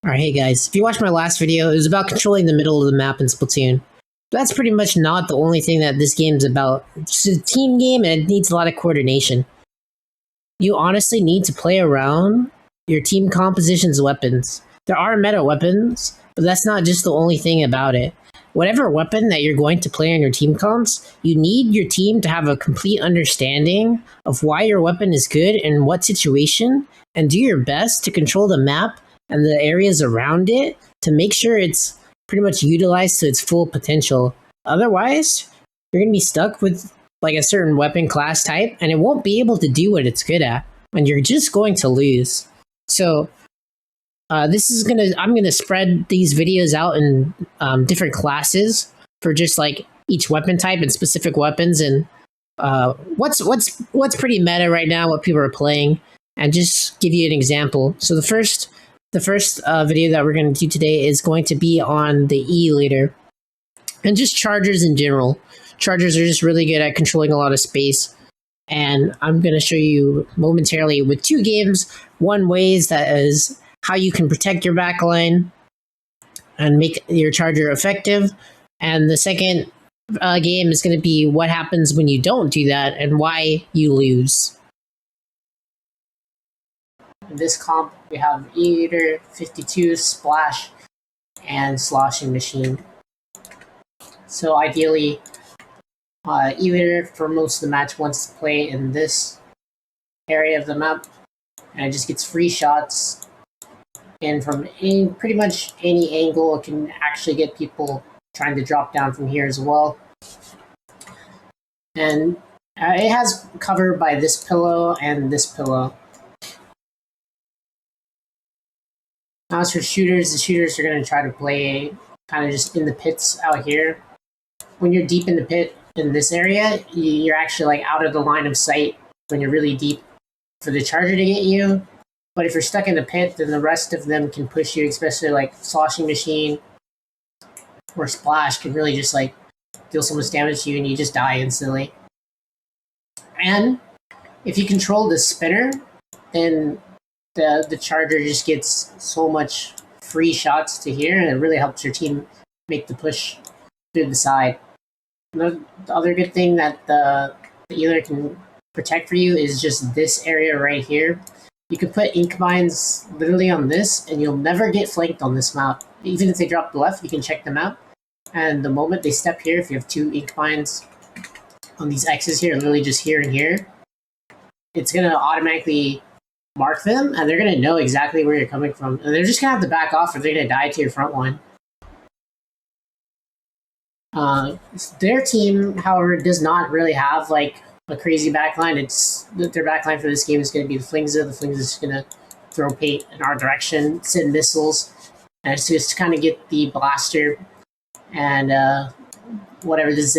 Alright, hey guys, if you watched my last video, it was about controlling the middle of the map in Splatoon. But that's pretty much not the only thing that this game's about. It's a team game and it needs a lot of coordination. You honestly need to play around your team composition's weapons. There are meta weapons, but that's not just the only thing about it. Whatever weapon that you're going to play on your team comps, you need your team to have a complete understanding of why your weapon is good and what situation, and do your best to control the map and the areas around it to make sure it's pretty much utilized to its full potential. Otherwise, you're going to be stuck with like a certain weapon class type and it won't be able to do what it's good at, and you're just going to lose. So I'm gonna spread these videos out in different classes for just like each weapon type and specific weapons and what's pretty meta right now, what people are playing, and just give you an example. So the first video that we're going to do today is going to be on the E leader and just chargers in general. Chargers are just really good at controlling a lot of space, and I'm going to show you momentarily with two games. One ways that is how you can protect your backline and make your charger effective, and the second game is going to be what happens when you don't do that and why you lose. In this comp, we have E-Leader, 52, Splash, and Sloshing Machine. So ideally, E-Leader for most of the match wants to play in this area of the map, and it just gets free shots. And from pretty much any angle, it can actually get people trying to drop down from here as well. And it has cover by this pillow and this pillow. Now as for shooters, the shooters are going to try to play kind of just in the pits out here. When you're deep in the pit in this area, you're actually like out of the line of sight when you're really deep for the charger to get you. But if you're stuck in the pit, then the rest of them can push you, especially like Sloshing Machine or Splash can really just like deal so much damage to you and you just die instantly. And if you control the spinner, then the charger just gets so much free shots to here, and it really helps your team make the push through the side. The other good thing that the healer can protect for you is just this area right here. You can put ink mines literally on this, and you'll never get flanked on this map. Even if they drop left, you can check them out. And the moment they step here, if you have two ink mines on these X's here, literally just here and here, it's going to automatically mark them, and they're going to know exactly where you're coming from. And they're just going to have to back off, or they're going to die to your front line. Their team, however, does not really have like a crazy backline. It's their backline for this game is going to be the Flingza. The Flingza is going to throw paint in our direction, send missiles, and it's just to kind of get the blaster and whatever this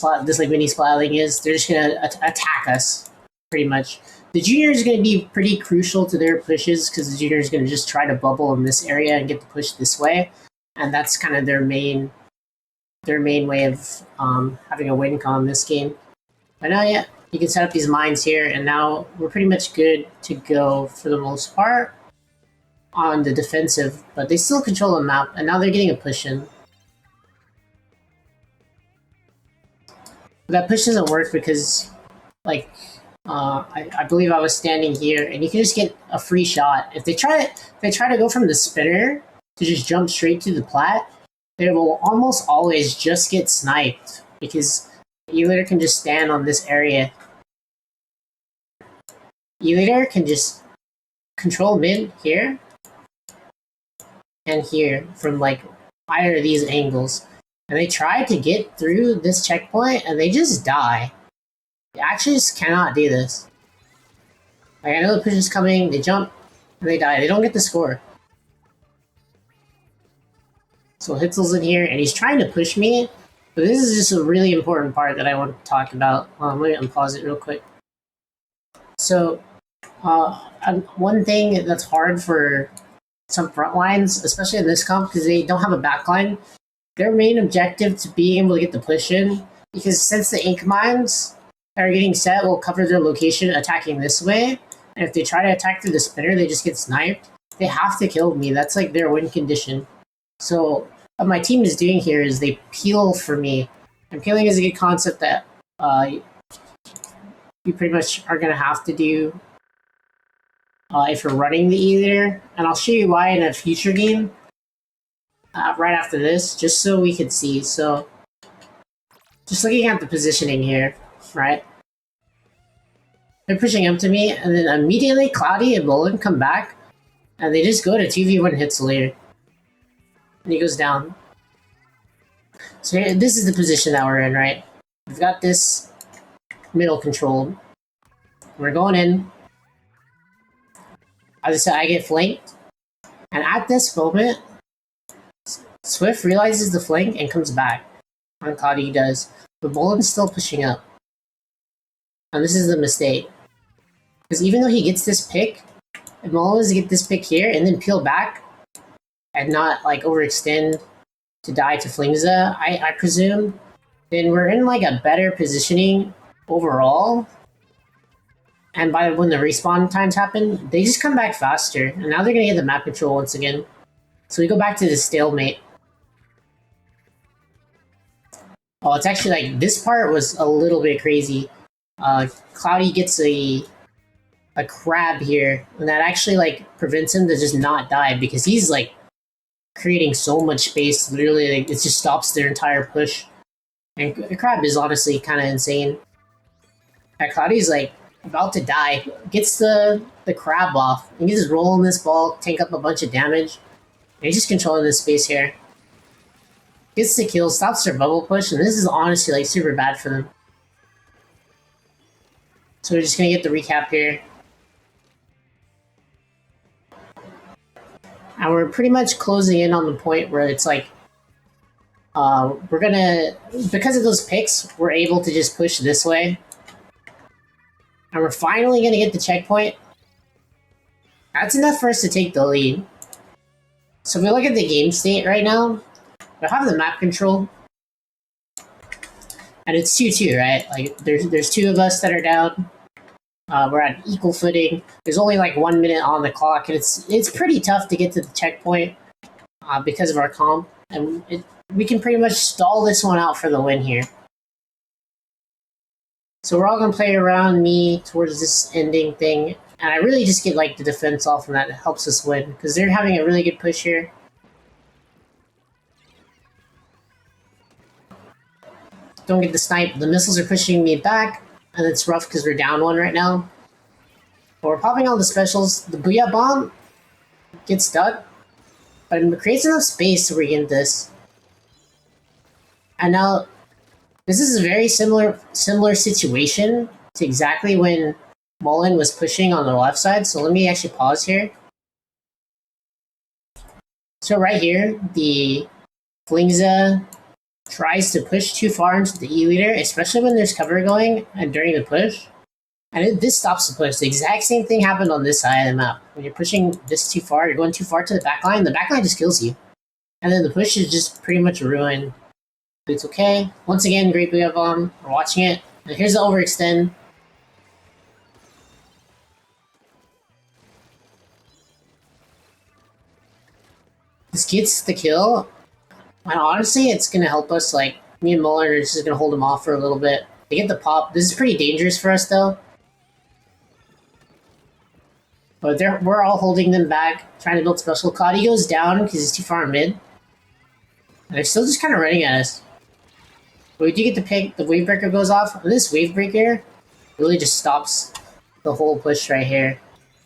like mini splatling is. They're just going to attack us pretty much. The junior is going to be pretty crucial to their pushes because the junior is going to just try to bubble in this area and get the push this way, and that's kind of their main way of having a win con in this game. But now, yeah, you can set up these mines here, and now we're pretty much good to go for the most part on the defensive, but they still control the map, and now they're getting a push in. But that push doesn't work because, like, I believe I was standing here, and you can just get a free shot. If they try to go from the spinner to just jump straight to the plat, they will almost always just get sniped because E-Leader can just stand on this area. E-Leader can just control mid here and here from like either of these angles. And they try to get through this checkpoint and they just die. They actually just cannot do this. Like, I know the push is coming, they jump, and they die. They don't get the score. So Hitzel's in here, and he's trying to push me, but this is just a really important part that I want to talk about. Let me unpause it real quick. So, one thing that's hard for some front lines, especially in this comp, because they don't have a backline, their main objective to being able to get the push in, because since the ink mines that are getting set will cover their location attacking this way, and if they try to attack through the spinner, they just get sniped. They have to kill me. That's like their win condition. So what my team is doing here is they peel for me. And peeling is a good concept that you pretty much are going to have to do if you're running the E-Leader. And I'll show you why in a future game right after this, just so we can see. So just looking at the positioning here, right? They're pushing up to me, and then immediately Cloudy and Mullen come back, and they just go to 2v1 hits later. And he goes down. So here, this is the position that we're in, right? We've got this middle controlled. We're going in. As I said, I get flanked. And at this moment, Swift realizes the flank and comes back. And Cloudy does. But Mullen's still pushing up. And this is the mistake. Because even though he gets this pick, if Mullen was to get this pick here and then peel back and not like overextend to die to Flingza, I presume, then we're in like a better positioning overall. And by when the respawn times happen, they just come back faster. And now they're going to get the map control once again. So we go back to the stalemate. Oh, it's actually like this part was a little bit crazy. Cloudy gets a crab here, and that actually like prevents him to just not die because he's like creating so much space. Literally, like, it just stops their entire push. And the crab is honestly kind of insane. And Cloudy's like about to die, gets the crab off, and he's just rolling this ball, take up a bunch of damage. And he's just controlling this space here. Gets the kill, stops their bubble push, and this is honestly like super bad for them. So we're just gonna get the recap here. And we're pretty much closing in on the point where it's like, we're gonna, because of those picks, we're able to just push this way. And we're finally gonna get the checkpoint. That's enough for us to take the lead. So if we look at the game state right now, we have the map control. And it's 2-2, right? Like, there's two of us that are down. We're at equal footing. There's only like 1 minute on the clock, and it's pretty tough to get to the checkpoint because of our comp. And we can pretty much stall this one out for the win here. So we're all gonna play around me towards this ending thing, and I really just get like the defense off, and that helps us win because they're having a really good push here. Don't get the snipe. The missiles are pushing me back. And it's rough because we're down one right now. But we're popping all the specials. The Booyah Bomb gets stuck. But it creates enough space to regain this. And now, this is a very similar situation to exactly when Mullen was pushing on the left side. So let me actually pause here. So right here, the Flingza tries to push too far into the E-Leader, especially when there's cover going and during the push. And this stops the push. The exact same thing happened on this side of the map. When you're pushing this too far, you're going too far to the backline, the backline just kills you. And then the push is just pretty much ruined. But it's okay. Once again, great Booyah Bomb. We're watching it. And here's the overextend. This gets the kill. And honestly, it's going to help us, like, me and Mullen are just going to hold him off for a little bit. They get the pop. This is pretty dangerous for us, though. But we're all holding them back, trying to build special. Cloudy goes down because he's too far in mid. And they're still just kind of running at us. But we do get the pick. The wave breaker goes off. And this wave breaker really just stops the whole push right here.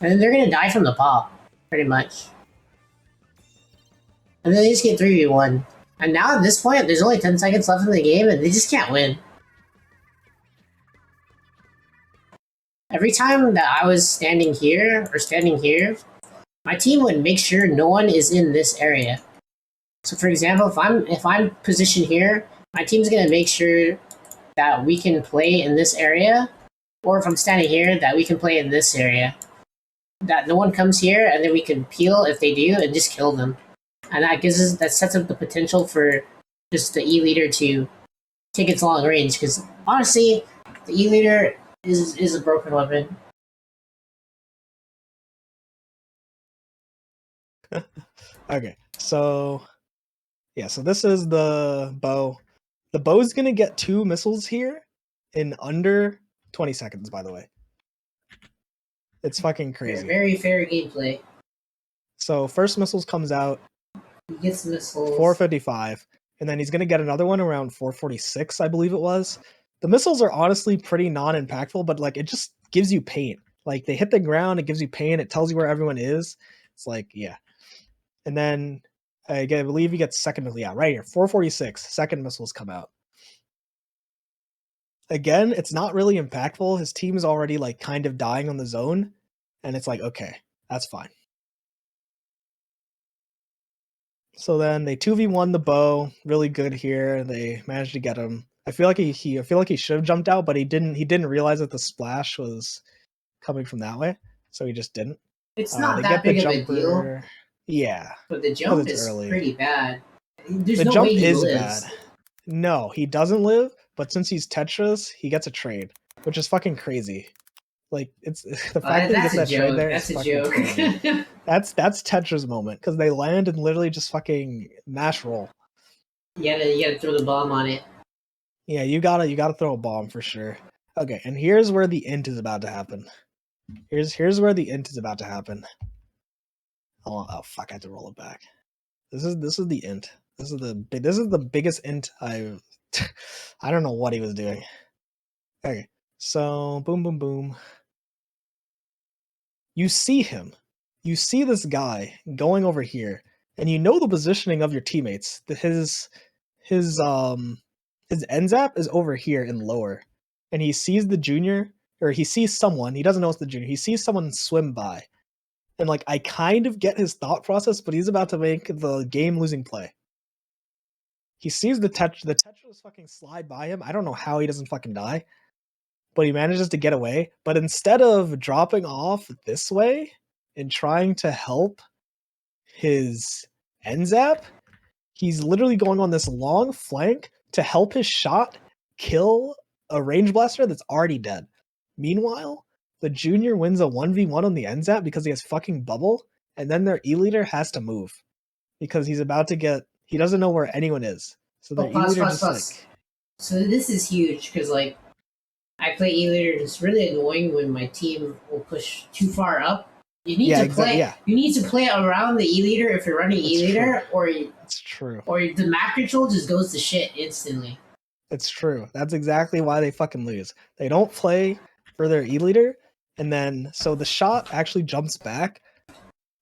And then they're going to die from the pop, pretty much. And then they just get 3v1. And now at this point, there's only 10 seconds left in the game, and they just can't win. Every time that I was standing here, or standing here, my team would make sure no one is in this area. So for example, if I'm positioned here, my team's gonna make sure that we can play in this area, or if I'm standing here, that we can play in this area. That no one comes here, and then we can peel if they do, and just kill them. And that sets up the potential for just the E-Leader to take its long range, because honestly, the E-Leader is a broken weapon. Okay, so yeah, so this is the bow. The bow's gonna get 2 missiles here in under 20 seconds, by the way. It's fucking crazy. Very fair gameplay. So first missiles comes out He gets missiles. 455, and then he's gonna get another one around 446, I believe it was. The missiles are honestly pretty non-impactful, but like it just gives you pain. Like they hit the ground, it gives you pain, it tells you where everyone is. It's like, yeah. And then I believe he gets second missile. Yeah, right here, 446. Second missiles come out. Again, it's not really impactful. His team is already like kind of dying on the zone, and it's like, okay, that's fine. So then they 2v1 the bow, really good here. They managed to get him. I feel like he should have jumped out, but he didn't realize that the splash was coming from that way, so he just didn't. It's not They that get the big of a jumper. deal. Yeah, But the because jump it's is early. pretty bad. There's The no jump way he is lives. bad. No, he doesn't live, but since he's Tetris, he gets a trade, which is fucking crazy. Like it's the fact that he gets that trade there is fucking crazy. That's Tetra's moment because they land and literally just fucking mash roll. You gotta throw the bomb on it. Yeah, you gotta throw a bomb for sure. Okay, and here's where the int is about to happen. Here's where the int is about to happen. Oh fuck! I had to roll it back. This is the int. This is the biggest int I've. I don't know what he was doing. Okay, so boom, boom, boom. You see him. You see this guy going over here, and you know the positioning of your teammates. His end zap is over here and lower, and he sees the junior, or he sees someone. He doesn't know it's the junior. He sees someone swim by, and like I kind of get his thought process, but he's about to make the game-losing play. He sees the Tetris fucking slide by him. I don't know how he doesn't fucking die, but he manages to get away. But instead of dropping off this way and trying to help his end zap, he's literally going on this long flank to help his shot kill a range blaster that's already dead. Meanwhile, the junior wins a 1v1 on the end zap because he has fucking bubble, and then their E-leader has to move because he's about to get. He doesn't know where anyone is. So their E-leader just like. So this is huge because like I play E-leader and it's really annoying when my team will push too far up. You need to play. Yeah. You need to play around the E-leader if you're running E-leader, or it's true. Or the map control just goes to shit instantly. It's true. That's exactly why they fucking lose. They don't play for their E-leader, and then so the shot actually jumps back.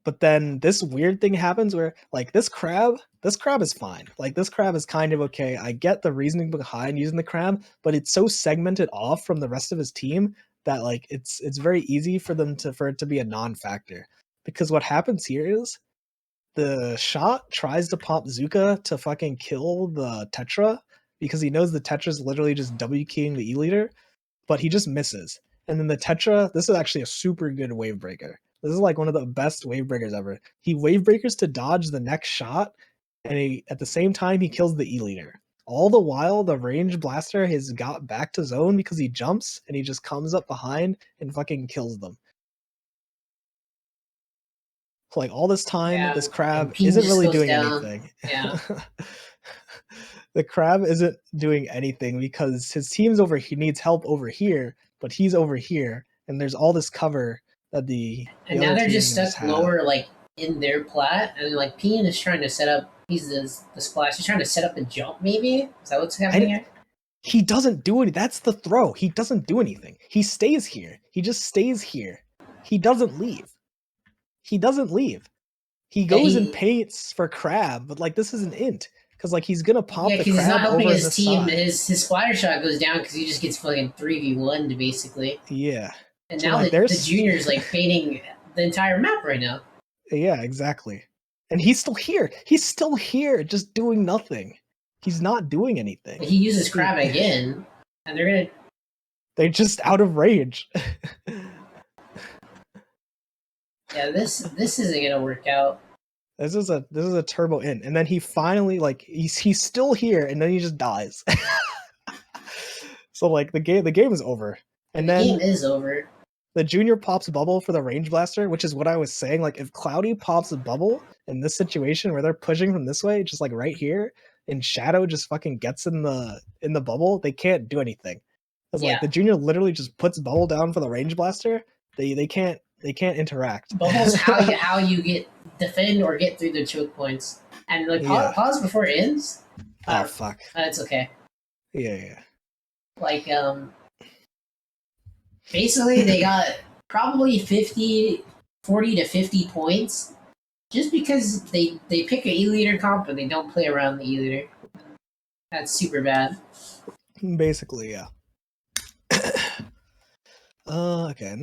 But then this weird thing happens where like this crab is fine. Like this crab is kind of okay. I get the reasoning behind using the crab, but it's so segmented off from the rest of his team that like it's very easy for it to be a non-factor. Because what happens here is the shot tries to pop Zuka to fucking kill the Tetra because he knows the Tetra's literally just W keying the E-leader, but he just misses. And then the Tetra, this is actually a super good wave breaker. This is like one of the best wave breakers ever. He wave breakers to dodge the next shot, and at the same time he kills the E-leader. All the while, the range blaster has got back to zone because he jumps and he just comes up behind and fucking kills them. Like all this time, this crab isn't really doing anything. Yeah. The crab isn't doing anything because his team's over. He needs help over here, but he's over here, and there's all this cover that the and now they're just stuck lower, like in their plat, and like Pian is trying to set up. He's the splash. He's trying to set up a jump. Maybe is that what's happening here? He doesn't do anything. That's the throw. He doesn't do anything. He stays here. He just stays here. He doesn't leave. He doesn't leave. He goes and paints for crab, but like this is an int because like he's gonna pop the crab he's not helping over his team. His splatter shot goes down because he just gets fucking 3v1 basically. Yeah. And so now like, the junior's like painting the entire map right now. Yeah, exactly. And he's still here. He's still here, just doing nothing. He's not doing anything. He uses crab again, and they're just out of range. Yeah, this isn't gonna work out. This is a turbo in, and then he finally like he's still here, and then he just dies. So like the game is over, and then the game is over. The junior pops a bubble for the range blaster, which is what I was saying. Like if Cloudy pops a bubble in this situation where they're pushing from this way, just like right here, and Shadow just fucking gets in the bubble, they can't do anything. Because like the junior literally just puts bubble down for the range blaster. They can't interact. Bubble's how you get defend or get through the choke points. And like pause before it ends. Oh fuck. It's okay. Yeah. Like basically they got probably 40 to 50 points just because they pick an E-liter comp and they don't play around the E-liter. That's super bad. Basically, yeah. Okay.